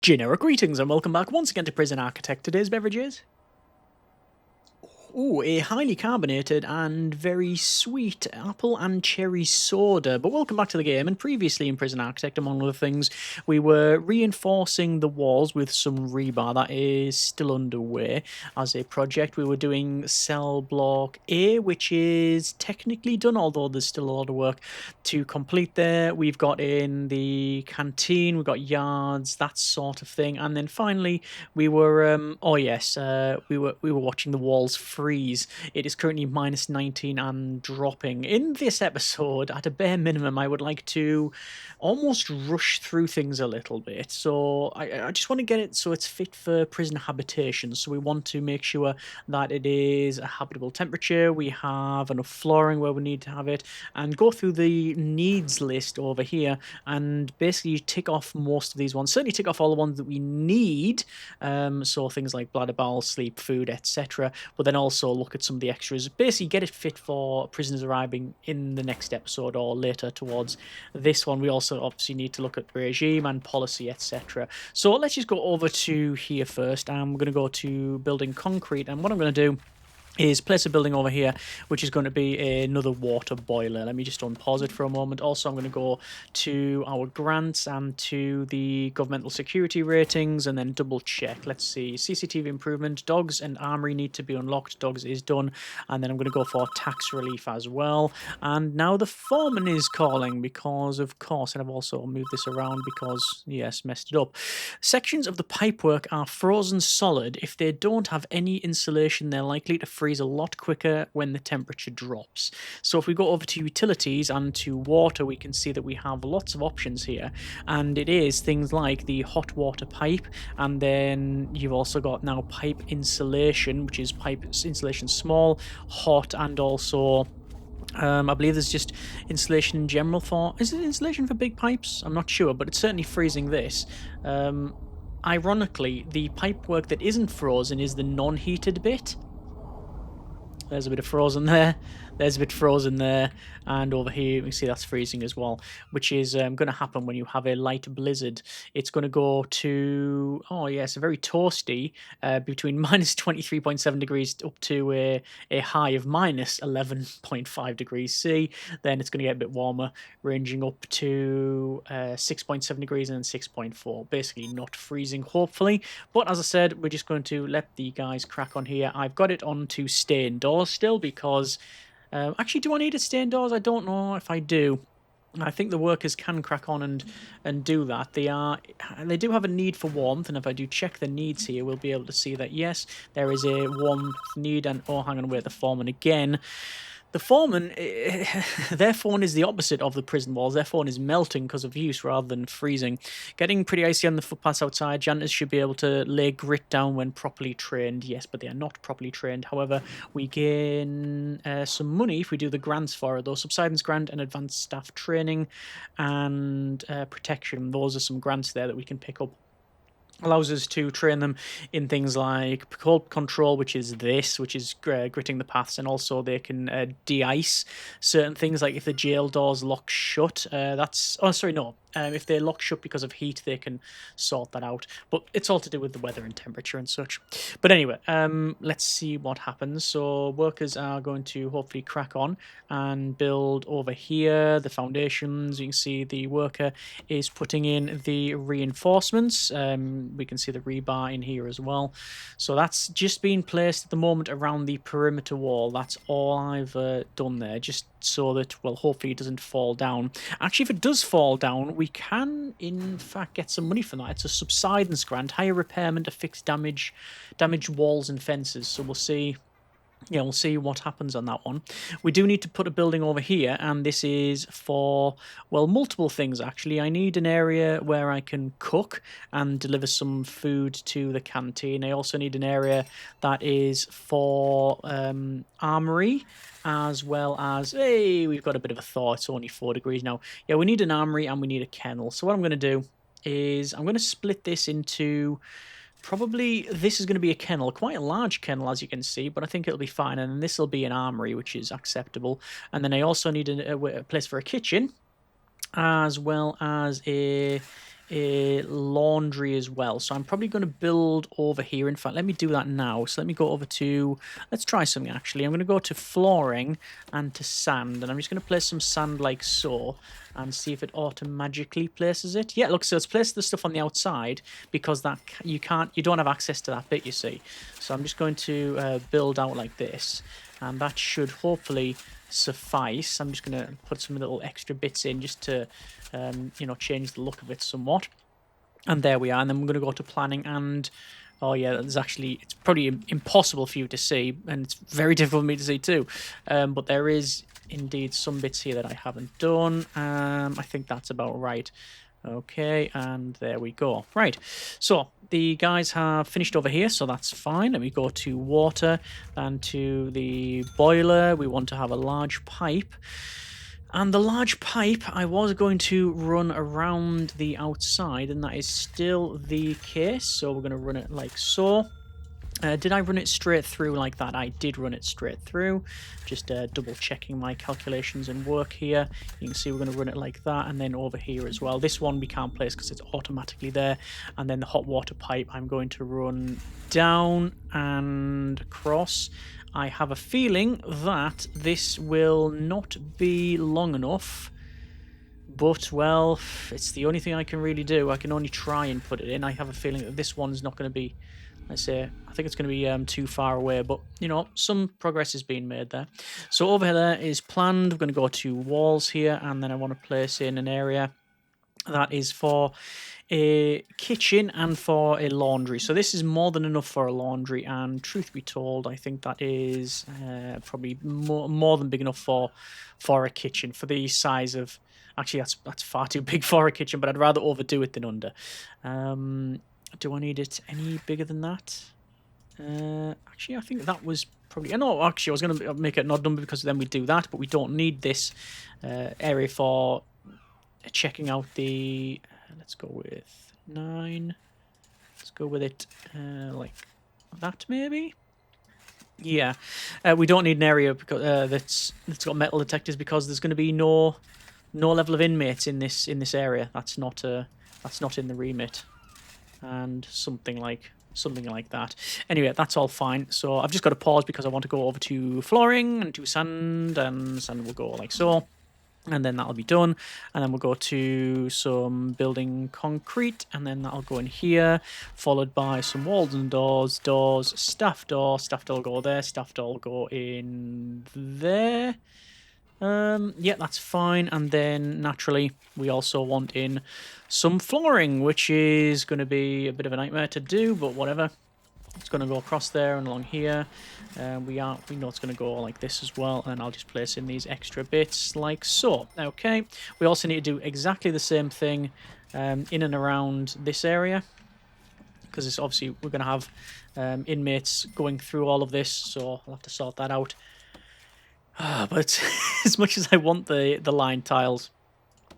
Generic greetings and welcome back once again to Prison Architect. Today's beverage is a highly carbonated and very sweet apple and cherry soda. But welcome back to the game. And previously in Prison Architect, among other things, we were reinforcing the walls with some rebar. That is still underway as a project. We were doing cell block A, which is technically done, although there's still a lot of work to complete there. We've got in the canteen, we've got yards, that sort of thing. And then finally, we were we were watching the walls freeze. It is currently minus 19 and dropping. In this episode, at a bare minimum, I would like to almost rush through things a little bit. So I just want to get it so it's fit for prison habitation. So we want to make sure that it is a habitable temperature. We have enough flooring where we need to have it, and go through the needs list over here and basically tick off most of these ones. Certainly tick off all the ones that we need. So things like bladder, bowel, sleep, food, etc. But then also look at some of the extras. Basically get it fit for prisoners arriving in the next episode or later towards this one. We also obviously need to look at regime and policy, etc. So let's just go over to here first. I'm going to go to building concrete, and what I'm going to do is place a building over here, which is going to be another water boiler. Let me just unpause it for a moment. Also, I'm going to go to our grants and to the governmental security ratings and then double check. Let's see. CCTV improvement. Dogs and armory need to be unlocked. Dogs is done. And then I'm going to go for tax relief as well. And now the foreman is calling because, of course, and I've also moved this around because, yes, messed it up. Sections of the pipework are frozen solid. If they don't have any insulation, they're likely to freeze a lot quicker when the temperature drops. So if we go over to utilities and to water, we can see that we have lots of options here, and it is things like the hot water pipe, and then you've also got now pipe insulation, which is pipe insulation small, hot, and also I believe there's just insulation in general for... Is it insulation for big pipes? I'm not sure, but it's certainly freezing this. Ironically, the pipework that isn't frozen is the non-heated bit. There's a bit of frozen there. There's a bit frozen there. And over here, you can see that's freezing as well, which is going to happen when you have a light blizzard. It's going to go to, oh yes, a very toasty, between minus 23.7 degrees up to a high of minus 11.5 degrees C. Then it's going to get a bit warmer, ranging up to 6.7 degrees and then 6.4. Basically not freezing, hopefully. But as I said, we're just going to let the guys crack on here. I've got it on to stay indoors still because... actually, do I need it to stay indoors? I don't know if I do. I think the workers can crack on and do that. They do have a need for warmth, and if I do check the needs here, we'll be able to see that, yes, there is a warmth need, and, oh, hang on, wait, the foreman again. The foreman, their phone is the opposite of the prison walls. Their phone is melting because of use rather than freezing. Getting pretty icy on the footpaths outside. Janitors should be able to lay grit down when properly trained. Yes, but they are not properly trained. However, we gain some money if we do the grants for it, though. Subsidence grant and advanced staff training and protection. Those are some grants there that we can pick up. Allows us to train them in things like cold control, which is gritting the paths, and also they can de-ice certain things, like if the jail doors lock shut. If they lock shut because of heat, they can sort that out. But it's all to do with the weather and temperature and such. But anyway, let's see what happens. So workers are going to hopefully crack on and build over here the foundations. You can see the worker is putting in the reinforcements. We can see the rebar in here as well. So that's just being placed at the moment around the perimeter wall. That's all I've done there, just so that, well, hopefully it doesn't fall down. Actually, if it does fall down, we can, in fact, get some money from that. It's a subsidence grant, higher repairment of fixed damaged walls and fences. So we'll see. Yeah, we'll see what happens on that one. We do need to put a building over here, and this is for, well, multiple things, actually. I need an area where I can cook and deliver some food to the canteen. I also need an area that is for armory, as well as, hey, we've got a bit of a thaw. It's only 4 degrees now. Yeah, we need an armory and we need a kennel. So what I'm going to do is I'm going to split this into... Probably this is going to be a kennel, quite a large kennel as you can see, but I think it'll be fine. And then this will be an armory, which is acceptable. And then I also need a place for a kitchen, as well as a a laundry as well. So I'm probably going to build over here. In fact, let me do that now. So let me go over to, let's try something actually. I'm going to go to flooring and to sand. And I'm just going to place some sand like so and see if it automatically places it. Yeah, look, so it's placed the stuff on the outside because that you don't have access to that bit, you see. So I'm just going to build out like this. And that should hopefully suffice. I'm just going to put some little extra bits in just to, you know, change the look of it somewhat. And there we are. And then we're going to go to planning and, oh yeah, there's actually, it's probably impossible for you to see, and it's very difficult for me to see too. But there is indeed some bits here that I haven't done. I think that's about right. Okay, and there we go. Right, so the guys have finished over here, so that's fine. Let me go to water and to the boiler. We want to have a large pipe. And the large pipe I was going to run around the outside, and that is still the case. So we're going to run it like so. Did I run it straight through like that? I did run it straight through. Just double checking my calculations and work here. You can see we're going to run it like that, and then over here as well. This one we can't place because it's automatically there. And then the hot water pipe I'm going to run down and across. I have a feeling that this will not be long enough. But, well, it's the only thing I can really do. I can only try and put it in. I have a feeling that this one's not going to be, let's say, I think it's going to be too far away. But, you know, some progress is being made there. So over there is planned. We're going to go to walls here. And then I want to place in an area that is for a kitchen and for a laundry. So this is more than enough for a laundry. And truth be told, I think that is probably more than big enough for a kitchen. For the size of... Actually, that's far too big for a kitchen, but I'd rather overdo it than under. Do I need it any bigger than that? Actually, I think that was probably... No, actually, I was going to make it an odd number because then we do that, but we don't need this area for checking out the... let's go with 9. Let's go with it like that, maybe? Yeah. We don't need an area because that's got metal detectors because there's going to be no level of inmates in this area. That's not in the remit, and something like that. Anyway, that's all fine. So I've just got to pause because I want to go over to flooring and to sand, and sand will go like so, and then that'll be done. And then we'll go to some building concrete, and then that'll go in here, followed by some walls and doors, staff door will go there, staff door will go in there. Yeah, that's fine. And then naturally we also want in some flooring, which is going to be a bit of a nightmare to do, but whatever. It's going to go across there and along here. We know it's going to go like this as well, and I'll just place in these extra bits like so. Okay, we also need to do exactly the same thing in and around this area, because it's obviously we're going to have inmates going through all of this, so I'll have to sort that out. But as much as I want the line tiles,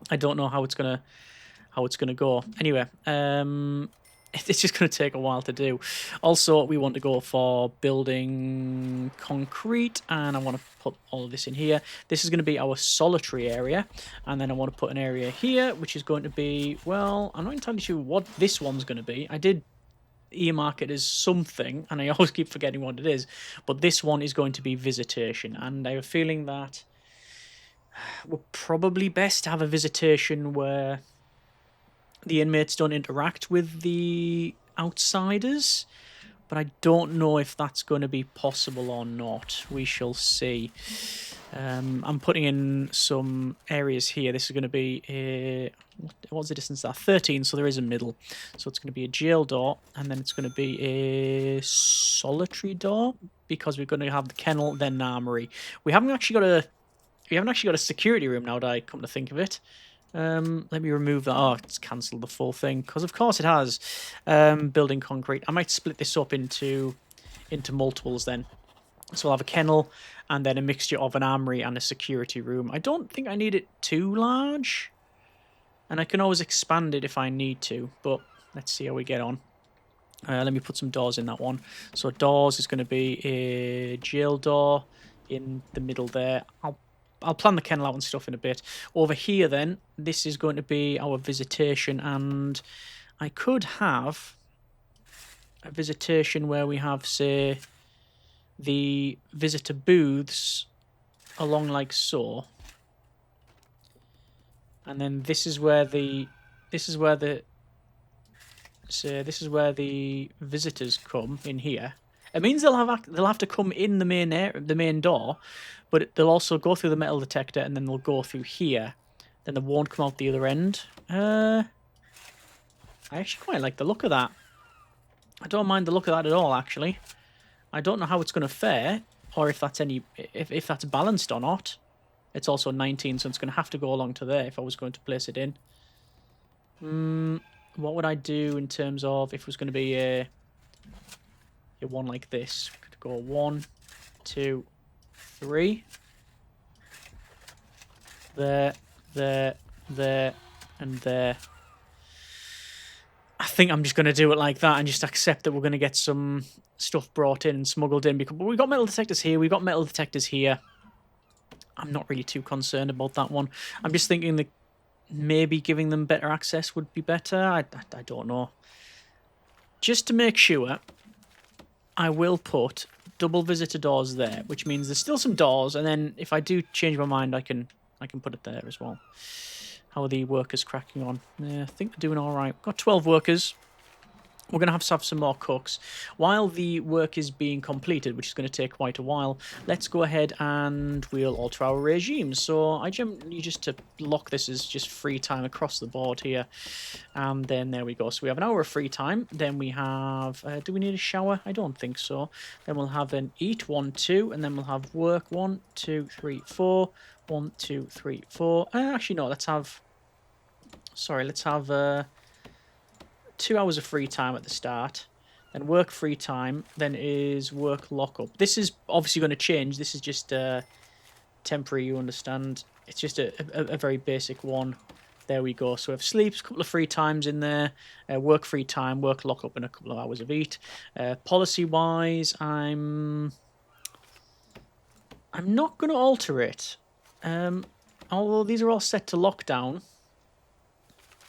I don't know how it's gonna go. Anyway, it's just gonna take a while to do. Also, we want to go for building concrete, and I want to put all of this in here. This is going to be our solitary area, and then I want to put an area here, which is going to be, well, I'm not entirely sure what this one's going to be. I did earmark it as something, and I always keep forgetting what it is, but this one is going to be visitation, and I have a feeling that we're probably best to have a visitation where the inmates don't interact with the outsiders, but I don't know if that's going to be possible or not. We shall see. I'm putting in some areas here. This is going to be what's the distance there? 13, so there is a middle. So it's going to be a jail door, and then it's going to be a solitary door, because we're going to have the kennel, then an armory. We haven't actually got a security room now that I come to think of it. Let me remove that. Oh, it's cancelled the full thing, because of course it has. Building concrete. I might split this up into multiples then. So I'll have a kennel, and then a mixture of an armory and a security room. I don't think I need it too large, and I can always expand it if I need to, but let's see how we get on. Let me put some doors in that one. So doors is going to be a jail door in the middle there. I'll I'll plan the kennel out and stuff in a bit. Over here, then, this is going to be our visitation, and I could have a visitation where we have, say, the visitor booths along like so, and then this is where the visitors come in here. It means they'll have to come in the main door, but they'll also go through the metal detector and then they'll go through here. Then they won't come out the other end. I actually quite like the look of that. I don't mind the look of that at all, actually. I don't know how it's going to fare, or if that's if that's balanced or not. It's also 19, so it's going to have to go along to there if I was going to place it in. What would I do in terms of if it was going to be a one like this? Could go 1, 2, 3. There, and there. I think I'm just going to do it like that and just accept that we're going to get some stuff brought in and smuggled in. Because we've got metal detectors here, we've got metal detectors here. I'm not really too concerned about that one. I'm just thinking that maybe giving them better access would be better. I don't know. Just to make sure, I will put double visitor doors there, which means there's still some doors, and then if I do change my mind, I can put it there as well. How are the workers cracking on? Yeah, I think they're doing all right. Got 12 workers. We're going to have some more cooks. While the work is being completed, which is going to take quite a while, let's go ahead and we'll alter our regime. So I generally just to lock this as just free time across the board here. And then there we go. So we have an hour of free time. Then we have... do we need a shower? I don't think so. Then we'll have an eat, 1, 2. And then we'll have work, 1, 2, 3, 4. 1, 2, 3, 4. Actually, no, let's have... Sorry, let's have... 2 hours of free time at the start, then work free time, then is work lockup. This is obviously going to change. This is just temporary, you understand. It's just a very basic one. There we go. So we have sleeps, a couple of free times in there, work free time, work lockup, and a couple of hours of eat. Policy-wise, I'm not going to alter it, although these are all set to lockdown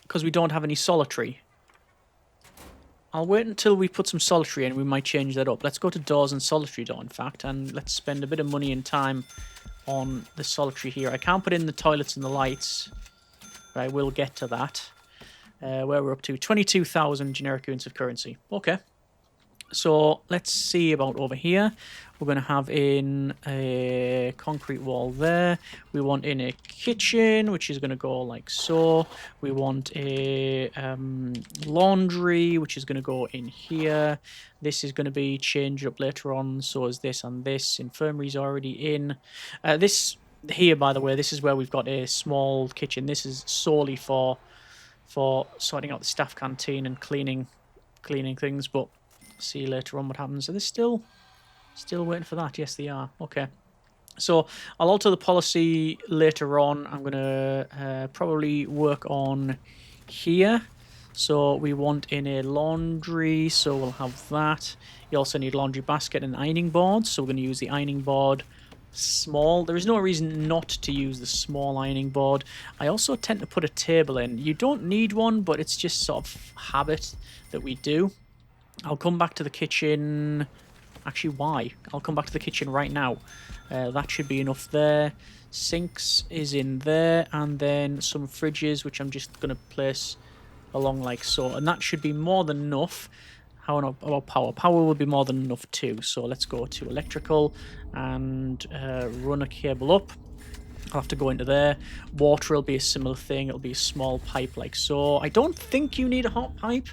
because we don't have any solitary. I'll wait until we put some solitary in. We might change that up. Let's go to doors and solitary door, in fact, and let's spend a bit of money and time on the solitary here. I can't put in the toilets and the lights, but I will get to that. Where we're up to 22,000 generic units of currency. Okay. So let's see about over here. We're going to have in a concrete wall there. We want in a kitchen, which is going to go like so. We want a laundry, which is going to go in here. This is going to be changed up later on. So is this and this. Infirmary's already in. This here, by the way, this is where we've got a small kitchen. This is solely for sorting out the staff canteen and cleaning things, but see later on what happens. Are they still waiting for that? Yes, they are. Okay. So I'll alter the policy later on. I'm going to probably work on here. So we want in a laundry, so we'll have that. You also need a laundry basket and ironing board, so we're going to use the ironing board small. There is no reason not to use the small ironing board. I also tend to put a table in. You don't need one, but it's just sort of habit that we do. I'll come back to the kitchen. Actually, why? I'll come back to the kitchen right now. That should be enough there. Sinks is in there, and then some fridges, which I'm just going to place along like so. And that should be more than enough. How about power? Power will be more than enough too. So let's go to electrical and run a cable up. I'll have to go into there. Water will be a similar thing. It'll be a small pipe like so. I don't think you need a hot pipe.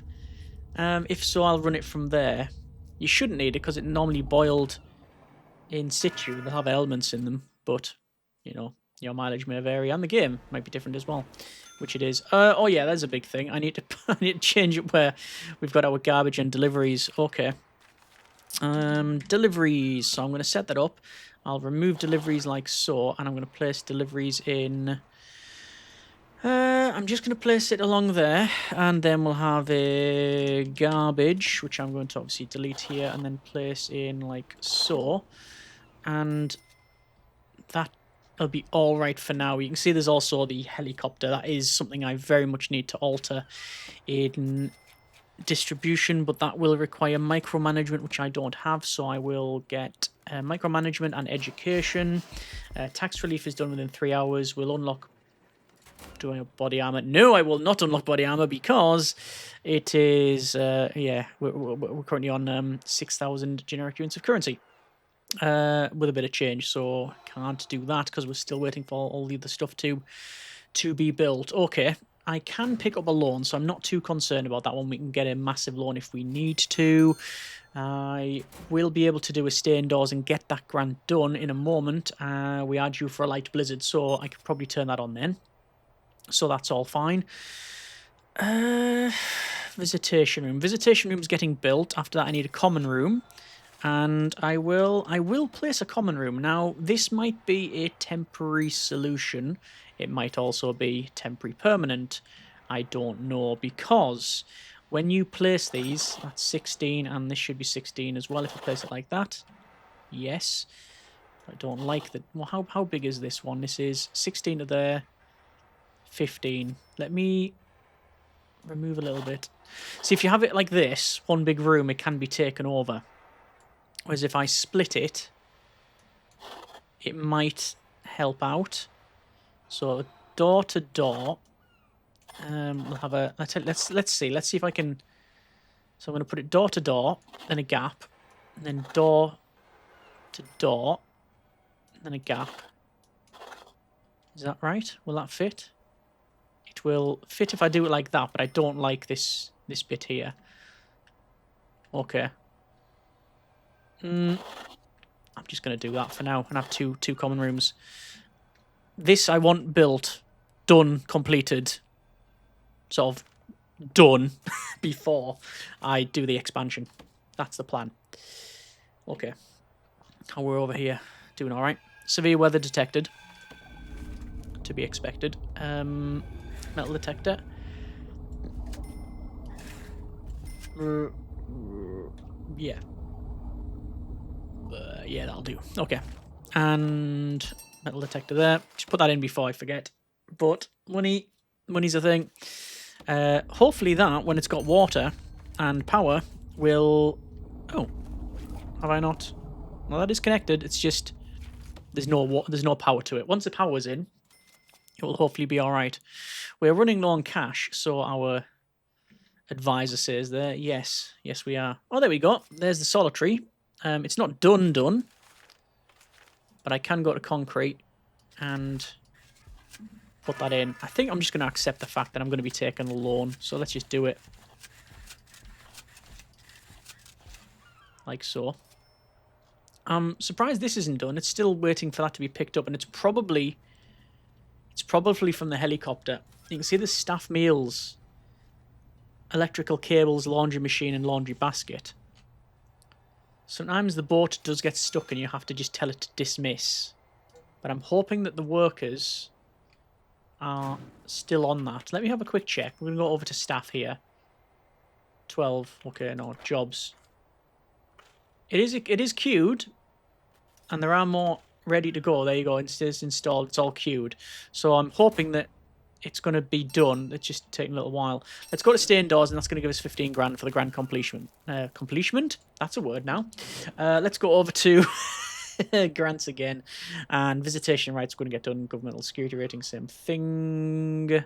If so, I'll run it from there. You shouldn't need it because it normally boiled in situ. They'll have elements in them, but, you know, your mileage may vary, and the game might be different as well, which it is. Oh yeah, that's a big thing. I need to change it where we've got our garbage and deliveries. Okay. Deliveries. So I'm going to set that up. I'll remove deliveries like so, and I'm going to place deliveries in... I'm just going to place it along there, and then we'll have a garbage, which I'm going to obviously delete here, and then place in like so. And that... it'll be all right for now. You can see there's also the helicopter. That is something I very much need to alter in distribution, but that will require micromanagement, which I don't have, so I will get micromanagement and education. Tax relief is done within 3 hours. We'll unlock... Do I have body armor? No, I will not unlock body armor because it is... yeah, we're currently on 6,000 generic units of currency. With a bit of change, so can't do that because we're still waiting for all the other stuff to be built. Okay, I can pick up a loan, so I'm not too concerned about that one. We can get a massive loan if we need to. I will be able to do a stay indoors and get that grant done in a moment. We are due for a light blizzard, so I could probably turn that on then. So that's all fine. Visitation room. Visitation room's getting built. After that, I need a common room. And I will place a common room. Now, this might be a temporary solution. It might also be temporary permanent. I don't know, because when you place these, that's 16, and this should be 16 as well if I place it like that. Yes. I don't like the... Well, how big is this one? This is 16 to there, 15. Let me remove a little bit. See, if you have it like this, one big room, it can be taken over. Whereas if I split it, it might help out. So door to door, we'll have a... Let's see if I can... So I'm going to put it door to door, then a gap, and then door to door, then a gap. Is that right? Will that fit? It will fit if I do it like that, but I don't like this bit here. Okay. I'm just going to do that for now and have two common rooms. This I want built, done, completed, sort of done before I do the expansion. That's the plan. Okay. How we're over here. Doing all right. Severe weather detected. To be expected. Metal detector. Yeah. Yeah, that'll do. Okay. And metal detector there. Just put that in before I forget. But money's a thing. Hopefully that, when it's got water and power, will... Oh. Have I not? Well, that is connected. It's just... There's no power to it. Once the power's in, it will hopefully be alright. We're running low on cash, so our advisor says there. Yes, we are. Oh, there we go. There's the solitary. It's not done, but I can go to concrete and put that in. I think I'm just going to accept the fact that I'm going to be taking a loan, so let's just do it. Like so. I'm surprised this isn't done. It's still waiting for that to be picked up, and it's probably from the helicopter. You can see the staff meals, electrical cables, laundry machine, and laundry basket. Sometimes the boat does get stuck and you have to just tell it to dismiss. But I'm hoping that the workers are still on that. Let me have a quick check. We're going to go over to staff here. 12. Okay, no, jobs. It is queued. And there are more ready to go. There you go. It's installed. It's all queued. So I'm hoping that it's going to be done. It's just taking a little while. Let's go to stay indoors, and that's going to give us 15 grand for the grand completion. Completion? That's a word now. Let's go over to grants again. And visitation rights are going to get done. Governmental security rating, same thing.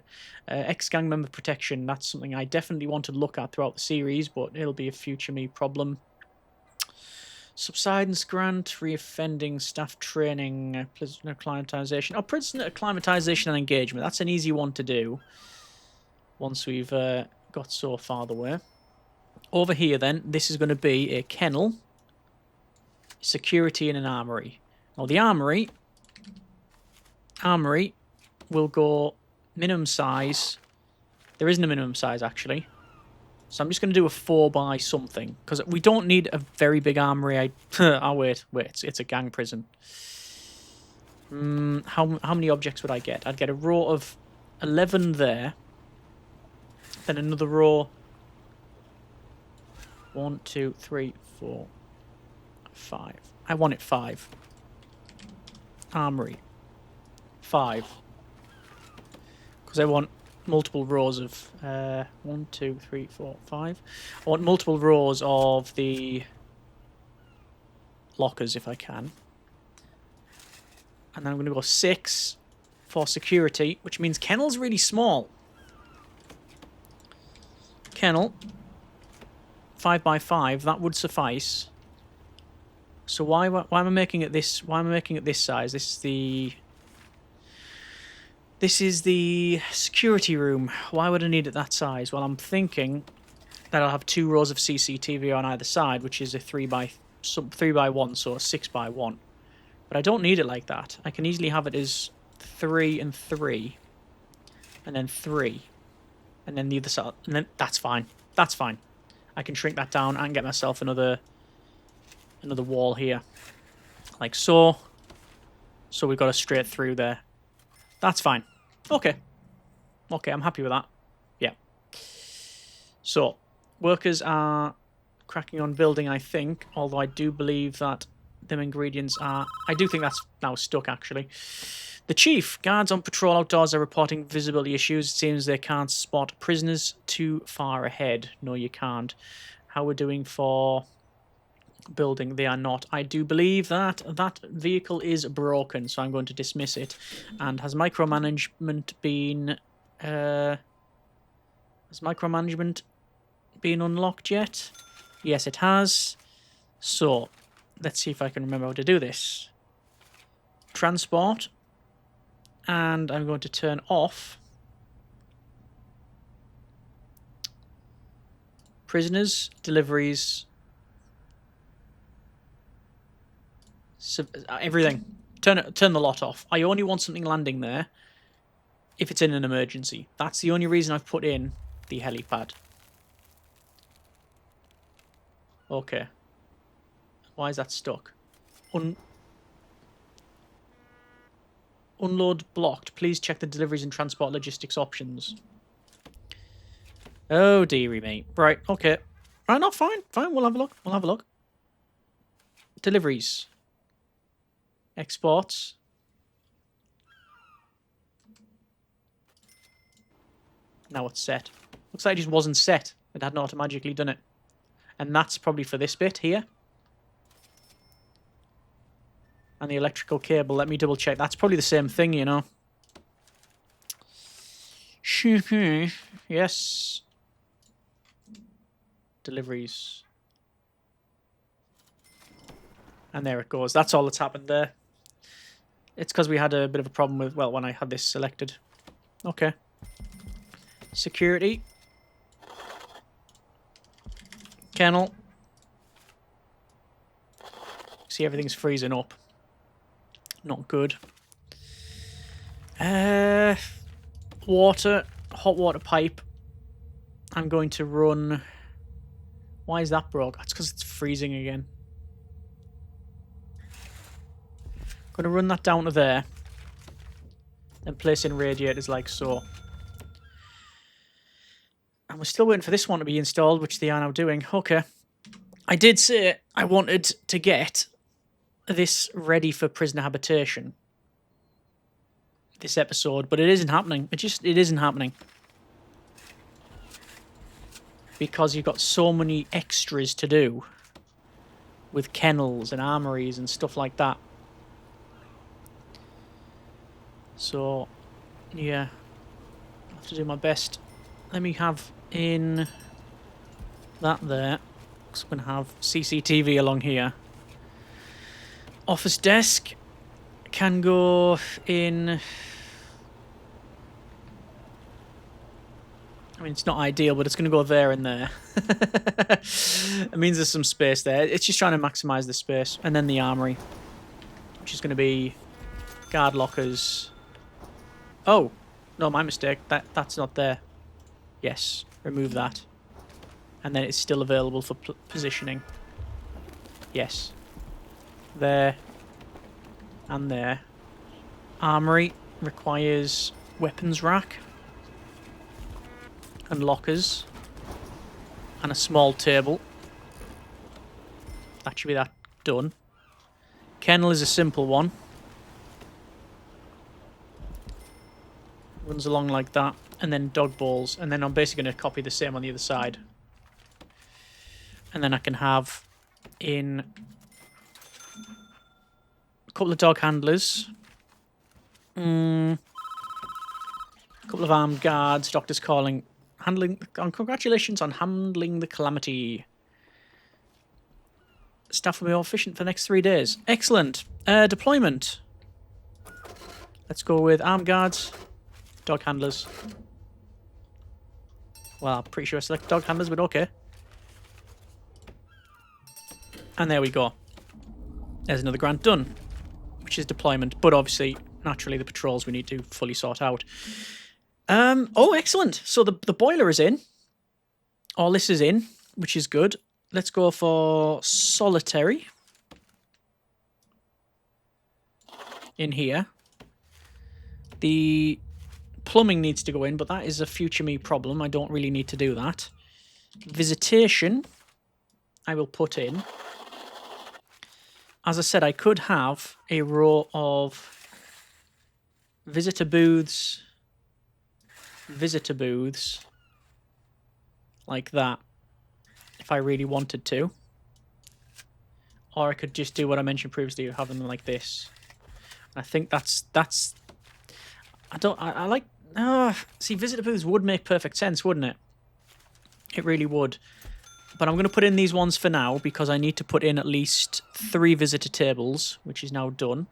Ex-gang member protection. That's something I definitely want to look at throughout the series, but it'll be a future me problem. Subsidence grant, reoffending, staff training, prisoner acclimatization. Oh, prisoner acclimatization and engagement. That's an easy one to do once we've got so far the way. Over here, then, this is going to be a kennel, security, and an armory. Now, the armory will go minimum size. There isn't a minimum size, actually. So I'm just going to do a 4 by something, because we don't need a very big armory. Oh, wait, it's a gang prison. How many objects would I get? I'd get a row of 11 there, then another row. 1, 2, 3, 4, 5. I want it 5. Armory. 5. Because I want multiple rows of 1, 2, 3, 4, 5. I want multiple rows of the lockers if I can. And then I'm going to go 6 for security, which means kennel's really small. Kennel 5 by 5, that would suffice. So why am I making it this? Why am I making it this size? This is the security room. Why would I need it that size? Well, I'm thinking that I'll have 2 rows of CCTV on either side, which is a 3 by 1, so a 6 by 1. But I don't need it like that. I can easily have it as 3 and 3, and then 3, and then the other side, and then that's fine. That's fine. I can shrink that down and get myself another wall here, like so. So we've got a straight through there. That's fine. Okay. Okay, I'm happy with that. Yeah. So, workers are cracking on building, I think. Although I do believe that them ingredients are... I do think that's now stuck, actually. The chief. Guards on patrol outdoors are reporting visibility issues. It seems they can't spot prisoners too far ahead. No, you can't. How we're doing for... building, they are not. I do believe that that vehicle is broken, so I'm going to dismiss it. And has micromanagement been unlocked yet? Yes, it has. So let's see if I can remember how to do this. Transport, and I'm going to turn off prisoners, deliveries, everything. Turn the lot off. I only want something landing there if it's in an emergency. That's the only reason I've put in the helipad. Okay. Why is that stuck? Unload blocked. Please check the deliveries and transport logistics options. Oh dearie me. Right, okay. Right, no, fine. Fine, we'll have a look. We'll have a look. Deliveries. Exports. Now it's set. Looks like it just wasn't set. It hadn't automatically done it. And that's probably for this bit here. And the electrical cable. Let me double check. That's probably the same thing, you know. Yes. Deliveries. And there it goes. That's all that's happened there. It's because we had a bit of a problem with, well, when I had this selected. Okay. Security. Kennel. See, everything's freezing up. Not good. Water. Hot water pipe. I'm going to run... Why is that broke? That's because it's freezing again. Going to run that down to there. Then place in radiators like so. And we're still waiting for this one to be installed, which they are now doing. Okay. I did say I wanted to get this ready for prisoner habitation. This episode, but it isn't happening. It isn't happening. Because you've got so many extras to do. With kennels and armories and stuff like that. So, yeah. I'll have to do my best. Let me have in that there. So I'm going to have CCTV along here. Office desk can go in... I mean, it's not ideal, but it's going to go there and there. It means there's some space there. It's just trying to maximize the space. And then the armory, which is going to be guard lockers... Oh, no, my mistake. That's not there. Yes, remove that. And then it's still available for positioning. Yes. There. And there. Armory requires weapons rack. And lockers. And a small table. That should be that done. Kennel is a simple one. Runs along like that. And then dog balls. And then I'm basically going to copy the same on the other side. And then I can have in a couple of dog handlers. A couple of armed guards. Doctor's calling. Congratulations on handling the calamity. Staff will be more efficient for the next 3 days. Excellent. Deployment. Let's go with armed guards. Dog handlers. Well, I'm pretty sure I select dog handlers, but okay. And there we go. There's another grant done, which is deployment. But obviously, naturally, the patrols we need to fully sort out. Oh, excellent. So the boiler is in. All this is in, which is good. Let's go for solitary. In here. The plumbing needs to go in, but that is a future me problem. I don't really need to do that. Visitation, I will put in. As I said, I could have a row of visitor booths, like that, if I really wanted to. Or I could just do what I mentioned previously, have them like this. I think that's I like, see, visitor booths would make perfect sense, wouldn't it? It really would. But I'm going to put in these ones for now because I need to put in at least 3 visitor tables, which is now done.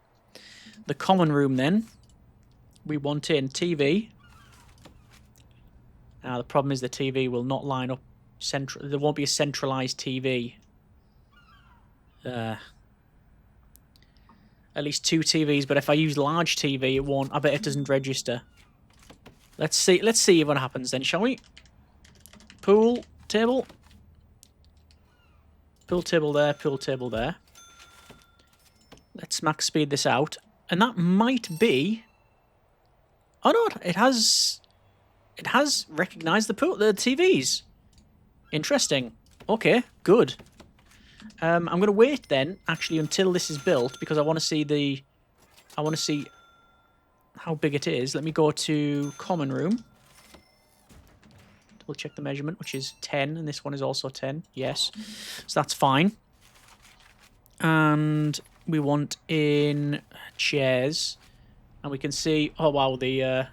The common room then, we want in TV. Now the problem is the TV will not line up central. There won't be a centralized TV. At least 2 TVs, but if I use large TV, it won't. I bet it doesn't register. Let's see what happens then, shall we? Pool table. Pool table there, pool table there. Let's max speed this out. And that might be... Oh no, it has recognised the TVs. Interesting. Okay, good. I'm going to wait then, actually, until this is built, because I want to see how big it is. Let me go to common room. Double check the measurement, which is 10, and this one is also 10. Yes, so that's fine. And we want in chairs, and we can see. Oh wow, the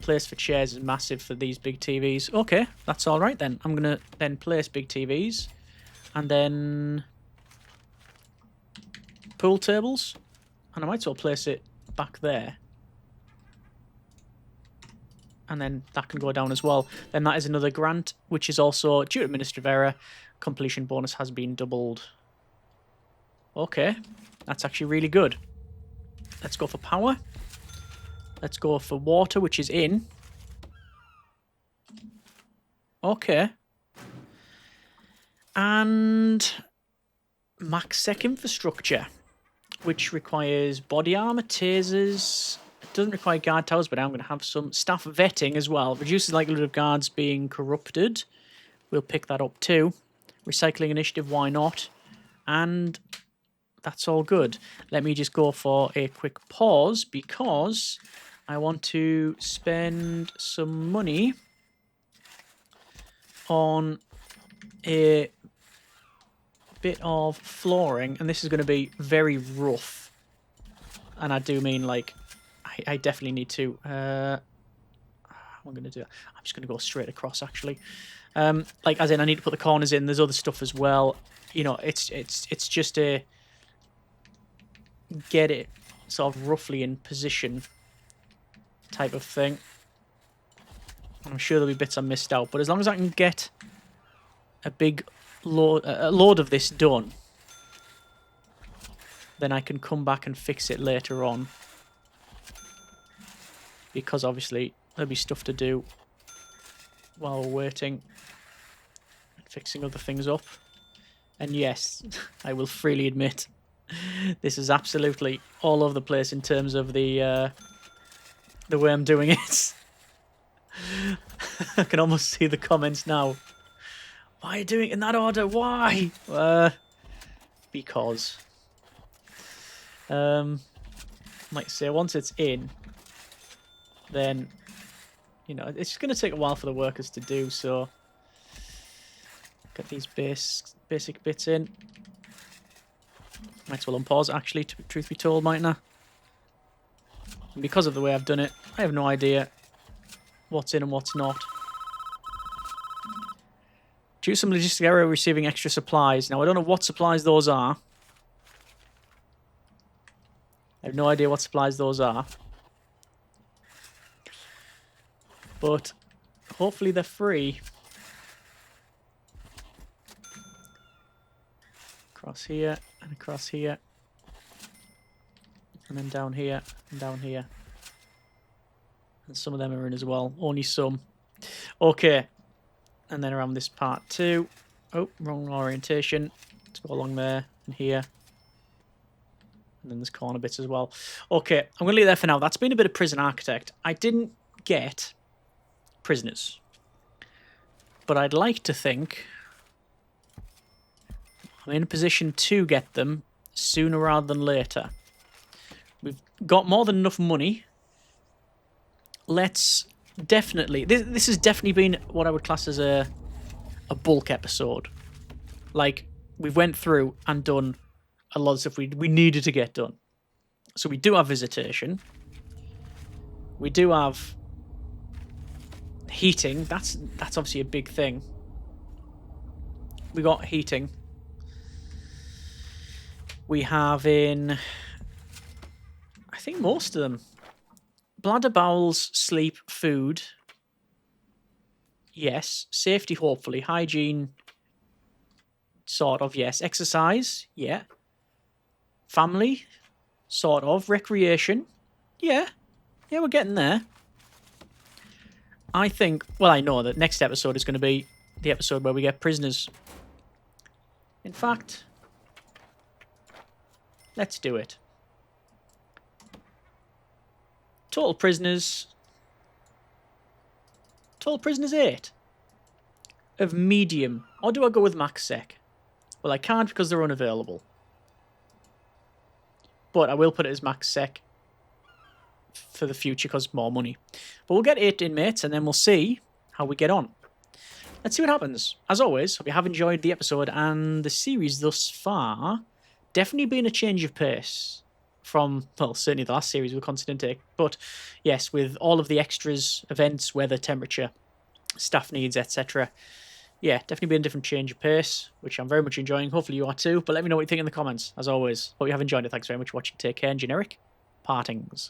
place for chairs is massive for these big TVs. Okay, that's all right then. I'm gonna then place big TVs, and then pool tables, and I might as well place it back there. And then that can go down as well. Then that is another grant, which is also due to administrative error. Completion bonus has been doubled. Okay, that's actually really good. Let's go for power. Let's go for water, which is in. Okay. And max sec infrastructure, which requires body armor, tasers. It doesn't require guard towers, but I'm going to have some staff vetting as well. Reduces likelihood of guards being corrupted. We'll pick that up too. Recycling initiative, why not? And that's all good. Let me just go for a quick pause because I want to spend some money on a bit of flooring, and this is going to be very rough. And I do mean, like, I definitely need to. How am I going to do that? I'm just going to go straight across, actually. Like, as in, I need to put the corners in. There's other stuff as well. You know, it's just a get it sort of roughly in position type of thing. I'm sure there'll be bits I missed out, but as long as I can get a big load of this done, then I can come back and fix it later on. Because obviously there'll be stuff to do while we're waiting and fixing other things up. And yes, I will freely admit this is absolutely all over the place in terms of the way I'm doing it. I can almost see the comments now. Why are you doing it in that order? Why? Because. like I say, once it's in, then, you know, it's going to take a while for the workers to do, so get these basic bits in. Might as well unpause, actually, truth be told, mightn't I? And because of the way I've done it, I have no idea what's in and what's not. Due to some logistic error, receiving extra supplies. Now, I don't know what supplies those are. I have no idea what supplies those are. But hopefully they're free. Across here, and across here. And then down here, and down here. And some of them are in as well. Only some. Okay. And then around this part too. Oh, wrong orientation. Let's go along there and here. And then there's corner bits as well. Okay, I'm going to leave it there for now. That's been a bit of Prison Architect. I didn't get prisoners. But I'd like to think I'm in a position to get them sooner rather than later. We've got more than enough money. Let's definitely... This has definitely been what I would class as a bulk episode. Like, we went through and done a lot of stuff we needed to get done. So we do have visitation. We do have heating. That's obviously a big thing. We got heating. We have in... I think most of them. Bladder, bowels, sleep, food. Yes. Safety, hopefully. Hygiene, sort of, yes. Exercise, yeah. Family, sort of. Recreation, yeah. Yeah, we're getting there. I think, well, I know that next episode is going to be the episode where we get prisoners. In fact, let's do it. Total prisoners 8 of medium. Or do I go with max sec? Well, I can't because they're unavailable. But I will put it as max sec for the future because more money. But we'll get 8 inmates and then we'll see how we get on. Let's see what happens. As always, hope you have enjoyed the episode and the series thus far. Definitely been a change of pace from, well, certainly the last series with Constant Intake. But yes, with all of the extras, events, weather, temperature, staff needs, etc. Yeah, definitely been a different change of pace, which I'm very much enjoying. Hopefully you are too. But let me know what you think in the comments. As always, hope you have enjoyed it. Thanks very much for watching. Take care and generic partings.